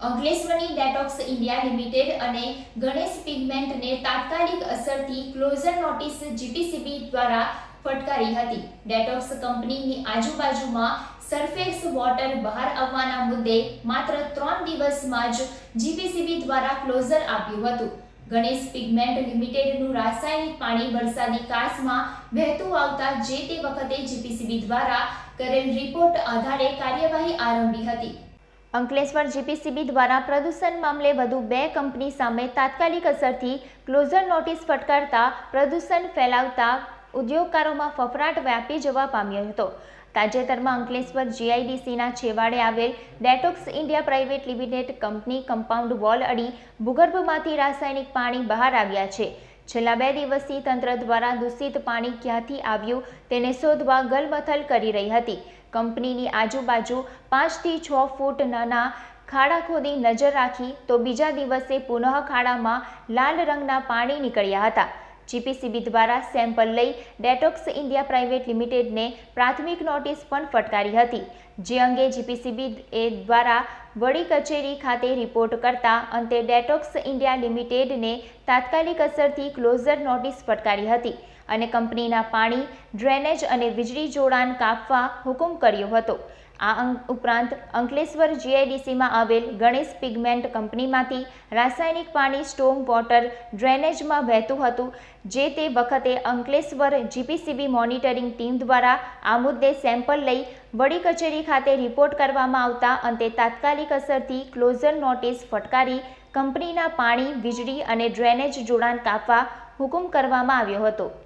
અંકલેશ્વરની detox India limited અને ગણેશ પિગમેન્ટને તાત્કાલિક અસરથી ક્લોઝર નોટિસ જીપીસીબી દ્વારા ફટકારી હતી. ડેટોક્સ કંપનીની આજુબાજુમાં સરફેસ વોટર બહાર આવવાના મુદ્દે માત્ર 3 દિવસમાં જ જીપીસીબી દ્વારા ક્લોઝર આપ્યું હતું. ગણેશ પિગમેન્ટ લિમિટેડનું રાસાયણિક પાણી વરસાદી કાંસમાં વહેતું આવતા જે તે વખતે જીપીસીબી દ્વારા કરેલ રિપોર્ટ આધારે કાર્યવાહી આરંભી હતી. અંકલેશ્વર જીપીસીબી દ્વારા પ્રદૂષણ મામલે વધુ 2 કંપની સામે તાત્કાલિક અસરથી ક્લોઝર નોટિસ ફટકારતા પ્રદૂષણ ફેલાવતા ઉદ્યોગકારોમાં ફફડાટ વ્યાપી જવા પામ્યો હતો. તાજેતરમાં અંકલેશ્વર જીઆઈડીસીના છેવાડે આવેલ detox India private limited company compound wall અડી ભૂગર્ભમાંથી રાસાયણિક પાણી બહાર આવ્યા છે. છેલ્લા 2 દિવસથી તંત્ર દ્વારા દૂષિત પાણી ક્યાંથી આવ્યું તેને શોધવા ગલમથલ કરી રહી હતી. કંપનીની આજુબાજુ 5 થી 6 ફૂટ નાના ખાડા ખોદી નજર રાખી તો બીજા દિવસે પુનઃ ખાડામાં લાલ રંગના પાણી નીકળ્યા હતા. જીપીસીબી દ્વારા સેમ્પલ લઈ ડેટોક્સ ઇન્ડિયા પ્રાઇવેટ લિમિટેડને પ્રાથમિક નોટિસ પણ ફટકારી હતી. જે અંગે જીપીસીબી દ્વારા વડી કચેરી ખાતે રિપોર્ટ કરતા અંતે ડેટોક્સ ઇન્ડિયા લિમિટેડને તાત્કાલિક અસરથી ક્લોઝર નોટિસ ફટકારી હતી અને કંપનીના પાણી, ડ્રેનેજ અને વીજળી જોડાણ કાપવા હુકમ કર્યો હતો. આ ઉપરાંત અંકલેશ્વર જીઆઈડીસીમાં આવેલ ગણેશ પિગમેન્ટ કંપનીમાંથી રાસાયણિક પાણી સ્ટોમ વોટર ડ્રેનેજમાં વહેતું હતું. જે તે વખતે અંકલેશ્વર જીપીસીબી મોનિટરિંગ ટીમ દ્વારા આ મુદ્દે સેમ્પલ લઈ વડી કચેરી ખાતે રિપોર્ટ કરવામાં આવતા અંતે તાત્કાલિક અસરથી ક્લોઝર નોટિસ ફટકારી કંપનીના પાણી, વીજળી અને ડ્રેનેજ જોડાણ કાપવા હુકમ કરવામાં આવ્યો હતો.